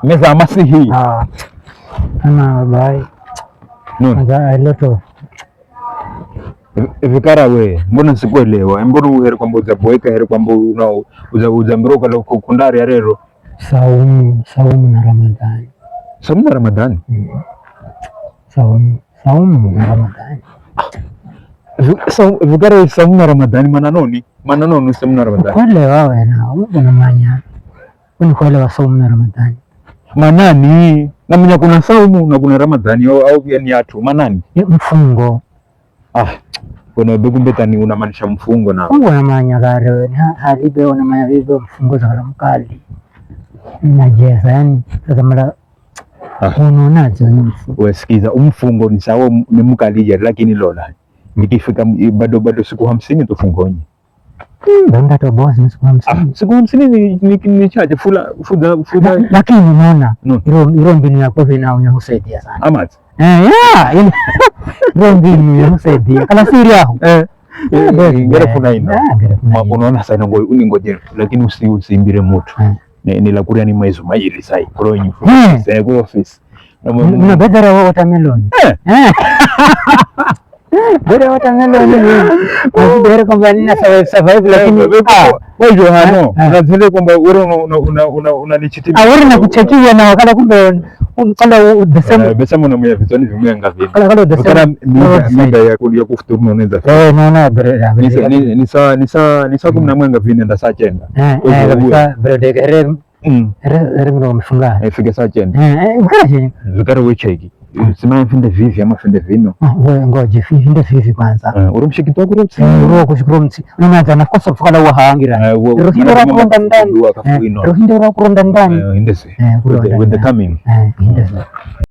meza masihi ana bai no iloto vikara we, mbona sikuelewa? Mbona uhere kwamba uzaboeka here kwamba uzambiroka la kundari ya rero saumu na Ramadhani. Saumu na Ramadhani? Saumu na Ramadhani. Vikara saumu na Ramadhani mananoni saumu na Ramadhani. Kuelewa wewe na unamanya. Kuelewa saumu na Ramadhani. Manani? Namanya kuna saumu na kuna Ramadhani au ni atu manani? Mfungo. Kuna begumbetani unamaanisha mfungo na. Unamanya gare halibe unamanya vipi mfungo za mkali. Najeza yani sasa mara unaonaje mfungo? Wesikiza umfungo ni sawa ni mkalija lakini lola nikifika bado siku 50 tufungonye. Banda to boss ni siku 50. Siku 50 ni chache fuda lakini unaona hilo mbinu yako vina husaidia sana. Amat. Hilo mbinu husaidia. Kala siri yako. Ngere kuna ina. Unaona sana ngoje lakini usimbire moto. Ni la kuria ni maizo mairi sai growing food sai kwa office na bedara watermelon bedara watermelon ni bedara kwamba nina survive lakini wewe hano unazile kwamba wewe unanichitima wewe na kuchekia na wakala kumbe kala besema na mwenye vitoni vimenga vile kala desema muda ya kufuturu unaweza naona bedara ni saa kumna mwenga vile nda saa chenda bedara mno mfunga fika saa chenda vikara wecheki sima finde vivi ama finde vino ngoje finde vivi kwanza urumshikitwa kurotsi kushukuru mti unaanza nakosa kufanya wahangira rohindo rakuronda ndani rohindo rakuronda ndani indese with the coming indese